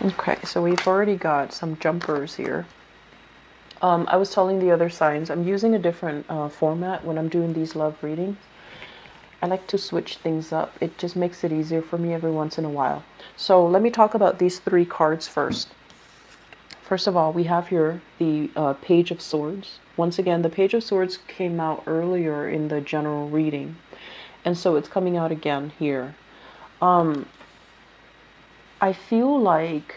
Okay, so we've already got some jumpers here. I was telling the other signs, I'm using a different format when I'm doing these love readings. I like to switch things up. It just makes it easier for me every once in a while. So let me talk about these three cards first. First of all, we have here the Page of Swords. Once again, the Page of Swords came out earlier in the general reading, and so it's coming out again here. I feel like,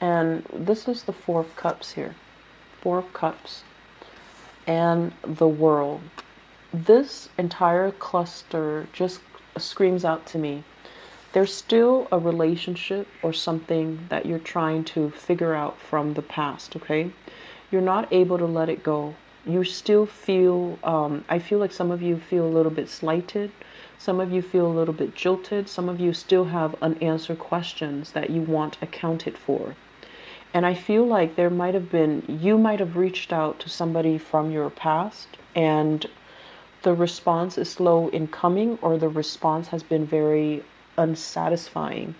and this is the Four of Cups here. Four of Cups and the World. This entire cluster just screams out to me. There's still a relationship or something that you're trying to figure out from the past, okay? You're not able to let it go. You still feel, I feel like some of you feel a little bit slighted. Some of you feel a little bit jilted. Some of you still have unanswered questions that you want accounted for. And I feel like there might have been, you might have reached out to somebody from your past and the response is slow in coming, or the response has been very unsatisfying.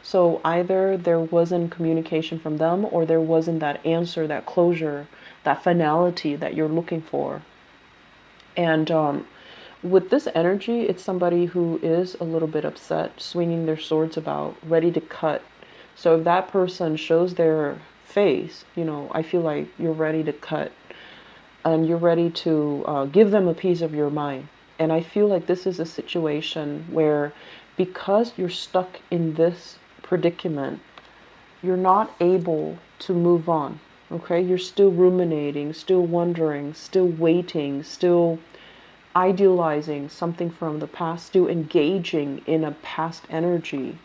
So either there wasn't communication from them, or there wasn't that answer, that closure, that finality that you're looking for. And with this energy, it's somebody who is a little bit upset, swinging their swords about, ready to cut. So if that person shows their face, you know, I feel like you're ready to cut and you're ready to give them a piece of your mind. And I feel like this is a situation where, because you're stuck in this predicament, you're not able to move on. Okay, you're still ruminating, still wondering, still waiting, still idealizing something from the past, still engaging in a past energy.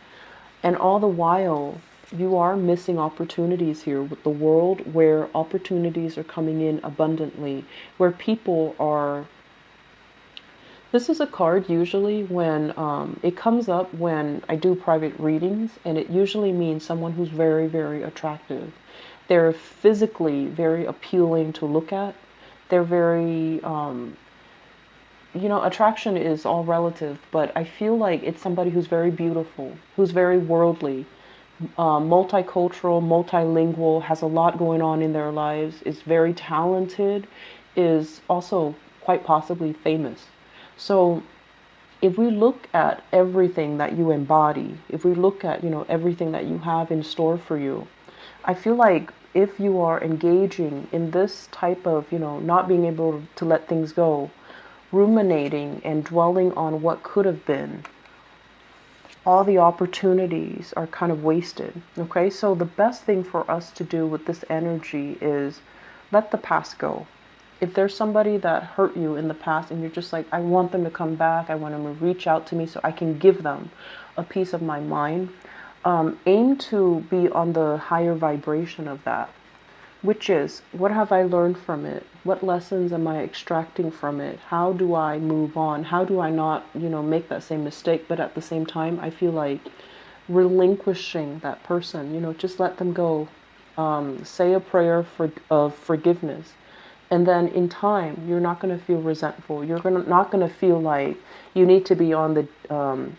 And all the while, you are missing opportunities here with the world, where opportunities are coming in abundantly, where people are. This is a card usually when it comes up when I do private readings, and it usually means someone who's very, very attractive. They're physically very appealing to look at. They're very, attraction is all relative, but I feel like it's somebody who's very beautiful, who's very worldly, multicultural, multilingual, has a lot going on in their lives, is very talented, is also quite possibly famous. So if we look at everything that you embody, if we look at, everything that you have in store for you, I feel like if you are engaging in this type of, not being able to let things go, ruminating and dwelling on what could have been, all the opportunities are kind of wasted. Okay, so the best thing for us to do with this energy is let the past go. If there's somebody that hurt you in the past and you're just like, I want them to come back, I want them to reach out to me so I can give them a piece of my mind, aim to be on the higher vibration of that, which is, what have I learned from it? What lessons am I extracting from it? How do I move on? How do I not, make that same mistake? But at the same time, I feel like relinquishing that person, just let them go. Say a prayer of forgiveness. And then in time, you're not going to feel resentful. You're not going to feel like you need to be on the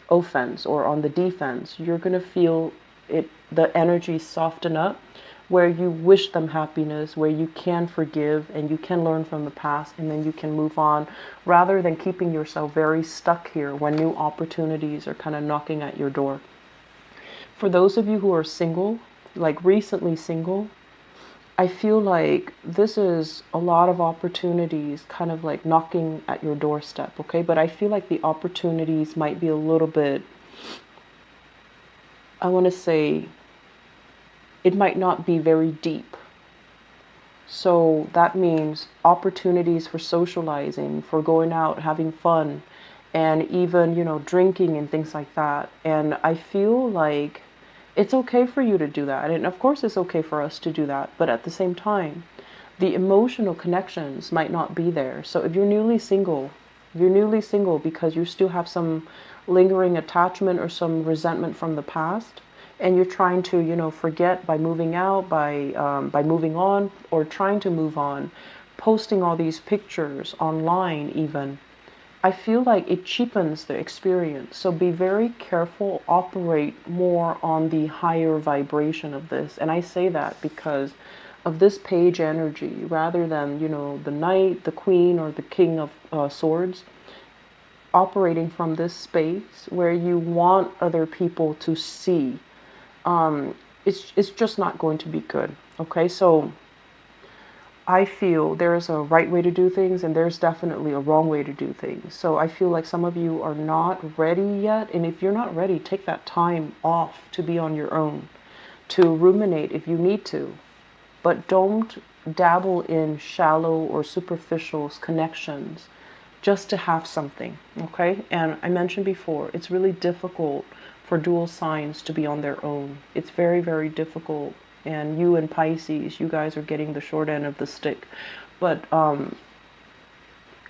offense or on the defense. You're going to feel the energy soften up, where you wish them happiness, where you can forgive and you can learn from the past, and then you can move on, rather than keeping yourself very stuck here when new opportunities are kind of knocking at your door. For those of you who are single, like recently single, I feel like this is a lot of opportunities kind of like knocking at your doorstep, okay? But I feel like the opportunities might be a little bit, I want to say, it might not be very deep. So that means opportunities for socializing, for going out, having fun, and even, drinking and things like that. And I feel like it's okay for you to do that. And of course, it's okay for us to do that. But at the same time, the emotional connections might not be there. So if you're newly single, because you still have some lingering attachment or some resentment from the past, and you're trying to, forget by moving out, by moving on, or trying to move on, posting all these pictures online even, I feel like it cheapens the experience. So be very careful, operate more on the higher vibration of this. And I say that because of this page energy, rather than, the knight, the queen, or the king of swords, operating from this space where you want other people to see. It's just not going to be good. Okay, so I feel there's a right way to do things and there's definitely a wrong way to do things. So I feel like some of you are not ready yet. And if you're not ready, take that time off to be on your own, to ruminate if you need to. But don't dabble in shallow or superficial connections just to have something, okay? And I mentioned before, it's really difficult for dual signs to be on their own. It's very, very difficult. And you and Pisces, you guys are getting the short end of the stick. But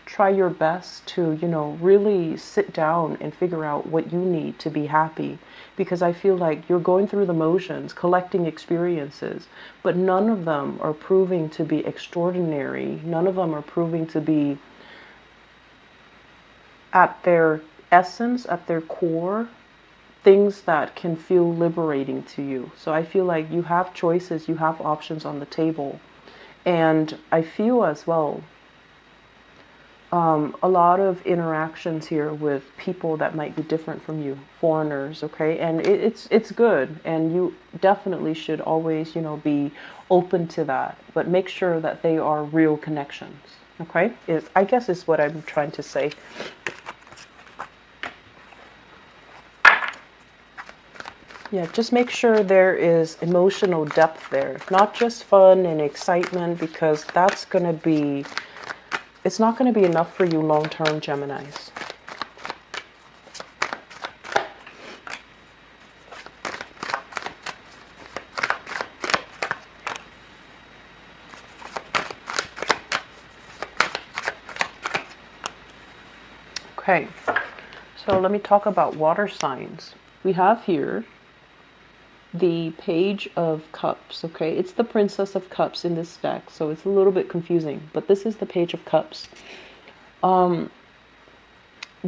try your best to, really sit down and figure out what you need to be happy. Because I feel like you're going through the motions, collecting experiences, but none of them are proving to be extraordinary. None of them are proving to be at their essence, at their core, things that can feel liberating to you. So I feel like you have choices, you have options on the table. And I feel as well a lot of interactions here with people that might be different from you, foreigners, okay? And it's good, and you definitely should always, be open to that, but make sure that they are real connections, okay? I guess is what I'm trying to say. Yeah, just make sure there is emotional depth there, not just fun and excitement, because that's going to be, it's not going to be enough for you long-term, Geminis. Okay, so let me talk about water signs. We have here the Page of Cups, okay? It's the Princess of Cups in this deck, so it's a little bit confusing, but this is the Page of Cups. The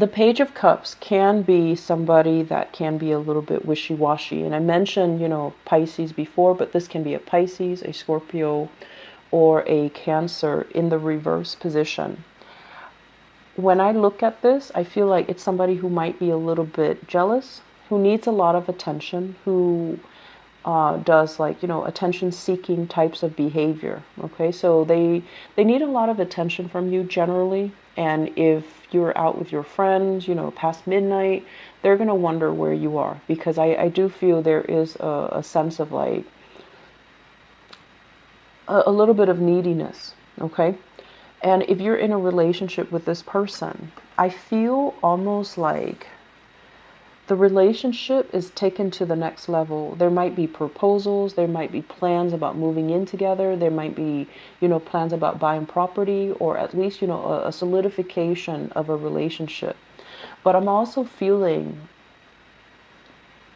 Page of Cups can be somebody that can be a little bit wishy-washy, and I mentioned, Pisces before, but this can be a Pisces, a Scorpio, or a Cancer in the reverse position. When I look at this, I feel like it's somebody who might be a little bit jealous, who needs a lot of attention, who does attention-seeking types of behavior. Okay, so they need a lot of attention from you generally, and if you're out with your friends, past midnight, they're gonna wonder where you are, because I do feel there is a sense of like a little bit of neediness. Okay, and if you're in a relationship with this person, I feel almost like the relationship is taken to the next level. There might be proposals, there might be plans about moving in together, there might be, plans about buying property, or at least, a solidification of a relationship. But I'm also feeling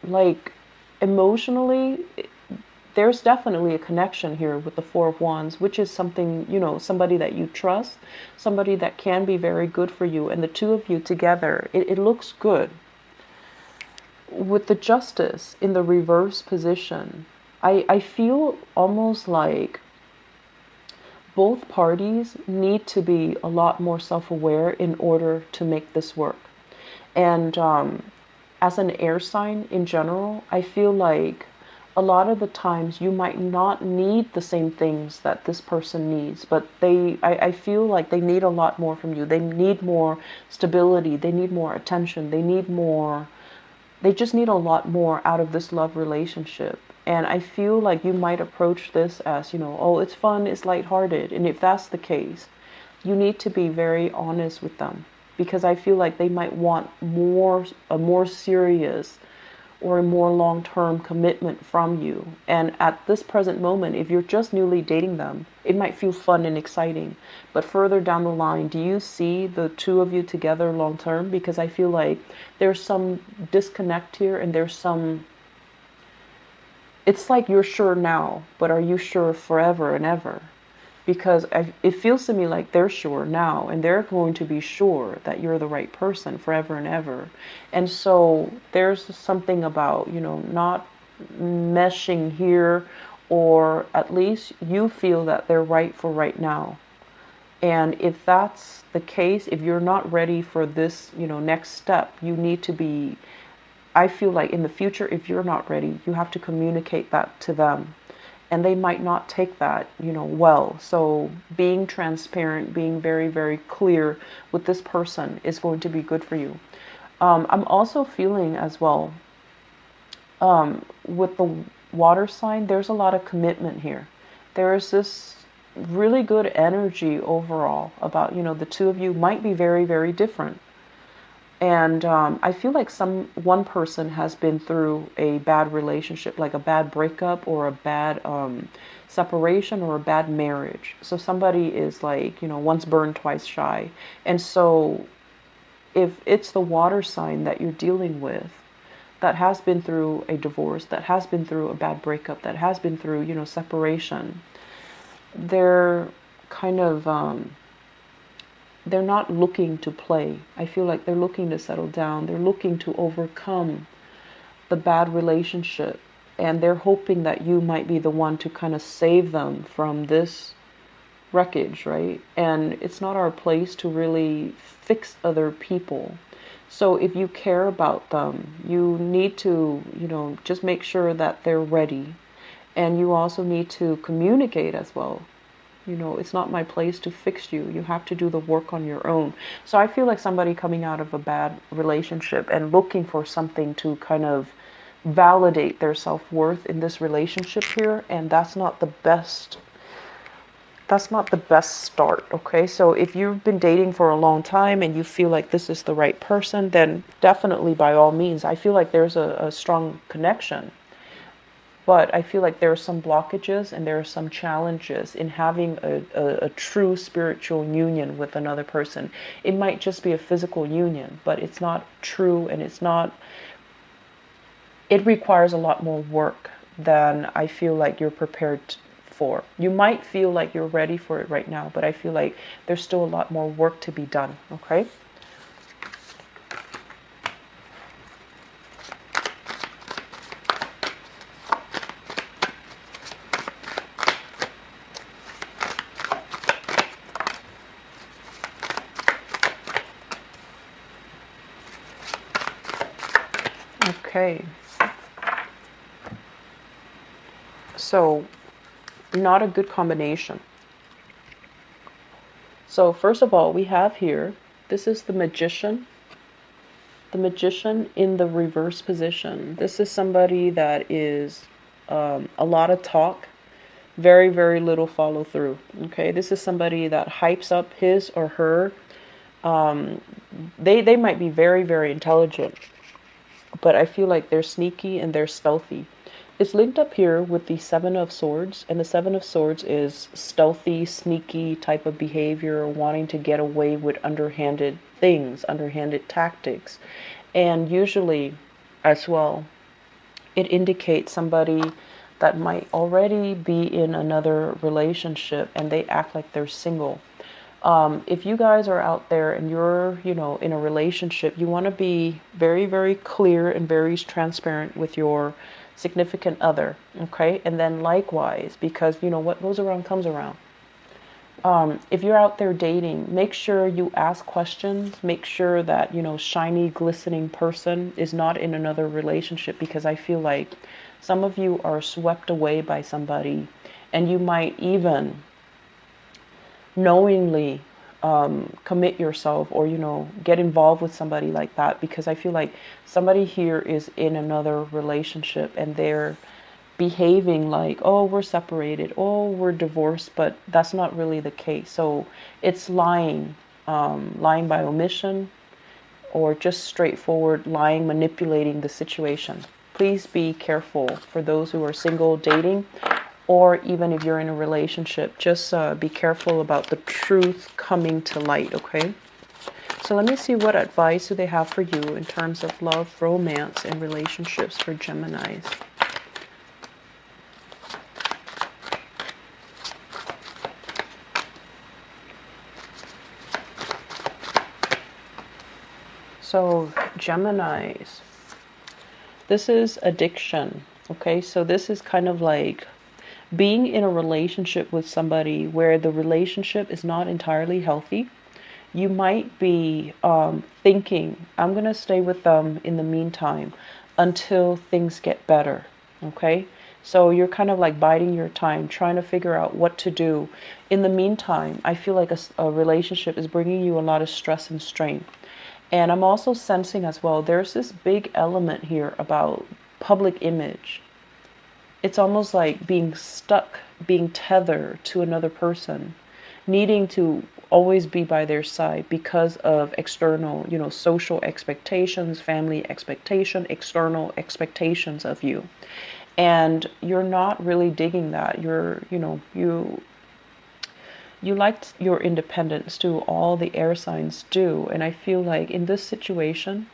like emotionally, there's definitely a connection here with the Four of Wands, which is something, somebody that you trust, somebody that can be very good for you, and the two of you together, it looks good. With the Justice in the reverse position, I feel almost like both parties need to be a lot more self-aware in order to make this work. And as an air sign in general, I feel like a lot of the times you might not need the same things that this person needs, but I feel like they need a lot more from you. They need more stability, they need more attention, they just need a lot more out of this love relationship. And I feel like you might approach this as, oh, it's fun, it's lighthearted. And if that's the case, you need to be very honest with them, because I feel like they might want a more serious or a more long-term commitment from you. And at this present moment, if you're just newly dating them, it might feel fun and exciting. But further down the line, do you see the two of you together long-term? Because I feel like there's some disconnect here, and it's like you're sure now, but are you sure forever and ever? because it feels to me like they're sure now, and they're going to be sure that you're the right person forever and ever. And so there's something about, you know, not meshing here, or at least you feel that they're right for right now. And if that's the case, if you're not ready for this, you know, next step, you need to be, I feel like in the future, if you're not ready, you have to communicate that to them. And they might not take that, you know, well. So being transparent, being very, very clear with this person is going to be good for you. I'm also feeling as well, with the water sign, there's a lot of commitment here. There is this really good energy overall about, you know, the two of you might be very, very different. And I feel like one person has been through a bad relationship, like a bad breakup or a bad separation or a bad marriage. So somebody is like, you know, once burned, twice shy. And so if it's the water sign that you're dealing with, that has been through a divorce, that has been through a bad breakup, that has been through, you know, separation, they're kind of, they're not looking to play. I feel like they're looking to settle down. They're looking to overcome the bad relationship. And they're hoping that you might be the one to kind of save them from this wreckage, right? And it's not our place to really fix other people. So if you care about them, you need to, you know, just make sure that they're ready. And you also need to communicate as well. You know, it's not my place to fix you. You have to do the work on your own. So I feel like somebody coming out of a bad relationship and looking for something to kind of validate their self-worth in this relationship here, and that's not the best start. Okay, so if you've been dating for a long time and you feel like this is the right person, then definitely, by all means, I feel like there's a strong connection. But I feel like there are some blockages and there are some challenges in having a true spiritual union with another person. It might just be a physical union, but it's not true, and it requires a lot more work than I feel like you're prepared for. You might feel like you're ready for it right now, but I feel like there's still a lot more work to be done, okay? Okay. So, not a good combination. So, first of all, we have here, this is the Magician. The Magician in the reverse position. This is somebody that is a lot of talk, very, very little follow through. Okay, this is somebody that hypes up his or her. They might be very, very intelligent, but I feel like they're sneaky and they're stealthy. It's linked up here with the Seven of Swords, and the Seven of Swords is stealthy, sneaky type of behavior, wanting to get away with underhanded things, underhanded tactics. And usually, as well, it indicates somebody that might already be in another relationship and they act like they're single. If you guys are out there and you're, you know, in a relationship, you want to be very, very clear and very transparent with your significant other, okay? And then likewise, because, you know, what goes around comes around. If you're out there dating, make sure you ask questions. Make sure that, you know, shiny, glistening person is not in another relationship, because I feel like some of you are swept away by somebody, and you might even knowingly commit yourself, or, you know, get involved with somebody like that, because I feel like somebody here is in another relationship and they're behaving like, oh, we're separated, oh, we're divorced, but that's not really the case. So it's lying, lying by omission, or just straightforward lying, manipulating the situation. Please be careful for those who are single, dating, or even if you're in a relationship. Just be careful about the truth coming to light, okay? So let me see, what advice do they have for you in terms of love, romance, and relationships for Geminis. So Geminis, this is addiction. Okay, so this is kind of like being in a relationship with somebody where the relationship is not entirely healthy. You might be thinking, I'm going to stay with them in the meantime until things get better. Okay, so you're kind of like biding your time, trying to figure out what to do. In the meantime, I feel like a relationship is bringing you a lot of stress and strain. And I'm also sensing as well, there's this big element here about public image. It's almost like being stuck, being tethered to another person, needing to always be by their side because of external, social expectations, family expectation, external expectations of you. And you're not really digging that. You like your independence too. All the air signs do. And I feel like in this situation,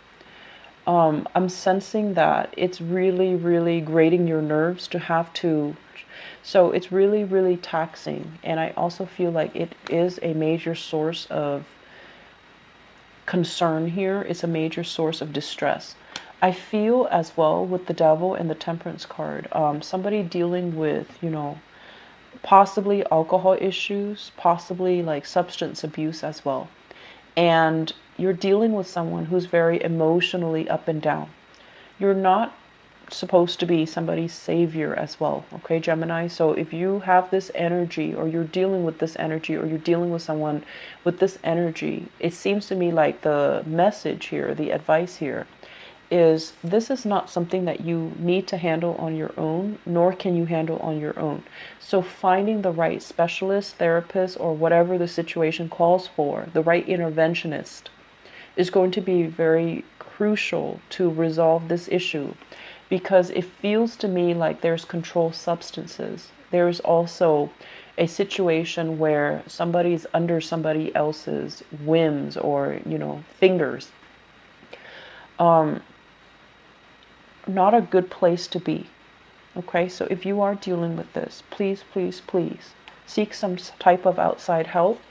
I'm sensing that it's really, really grating your nerves to have to. So it's really, really taxing. And I also feel like it is a major source of concern here. It's a major source of distress. I feel as well with the devil and the temperance card, somebody dealing with, possibly alcohol issues, possibly like substance abuse as well. And you're dealing with someone who's very emotionally up and down. You're not supposed to be somebody's savior as well, okay, Gemini? So if you have this energy, or you're dealing with this energy, or you're dealing with someone with this energy, it seems to me like the message here, the advice here, is this is not something that you need to handle on your own, nor can you handle on your own. So finding the right specialist, therapist, or whatever the situation calls for, the right interventionist, is going to be very crucial to resolve this issue, because it feels to me like there's controlled substances. There's also a situation where somebody's under somebody else's whims or, fingers. Not a good place to be. Okay, so if you are dealing with this, please, please, please seek some type of outside help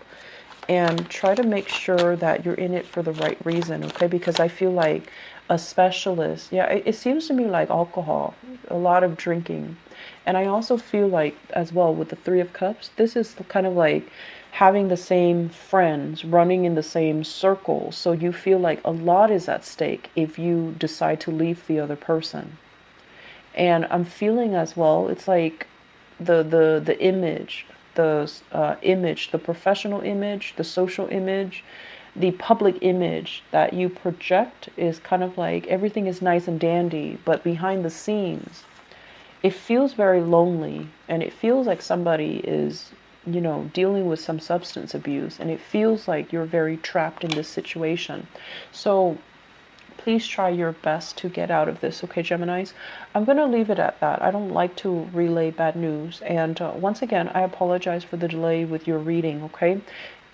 and try to make sure that you're in it for the right reason, okay? Because I feel like a specialist, yeah, it seems to me like alcohol, a lot of drinking. And I also feel like, as well, with the Three of Cups, this is kind of like having the same friends, running in the same circle. So you feel like a lot is at stake if you decide to leave the other person. And I'm feeling as well, it's like the image, the professional image, the social image, the public image that you project is kind of like everything is nice and dandy, but behind the scenes, it feels very lonely, and it feels like somebody is, dealing with some substance abuse, and it feels like you're very trapped in this situation. So please try your best to get out of this, okay, Geminis? I'm going to leave it at that. I don't like to relay bad news. And once again, I apologize for the delay with your reading, okay?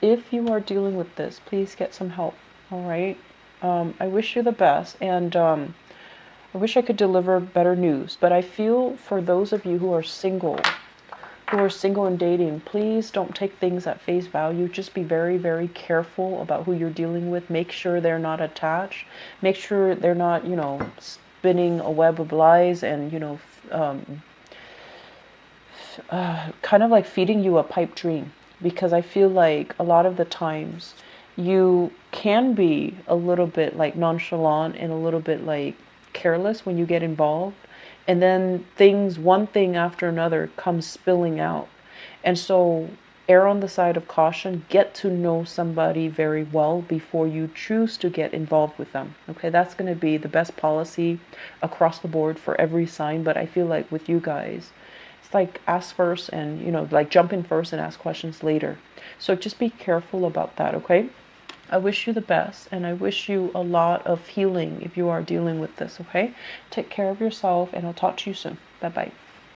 If you are dealing with this, please get some help, all right? I wish you the best, and I wish I could deliver better news. But I feel for those of you who are single and dating, please don't take things at face value. Just be very, very careful about who you're dealing with. Make sure they're not attached. Make sure they're not, spinning a web of lies and, kind of like feeding you a pipe dream. Because I feel like a lot of the times you can be a little bit like nonchalant and a little bit like careless when you get involved. And then one thing after another comes spilling out. And so err on the side of caution. Get to know somebody very well before you choose to get involved with them. Okay, that's going to be the best policy across the board for every sign. But I feel like with you guys, it's like ask first and, like jump in first and ask questions later. So just be careful about that, okay? I wish you the best, and I wish you a lot of healing if you are dealing with this, okay? Take care of yourself, and I'll talk to you soon. Bye-bye.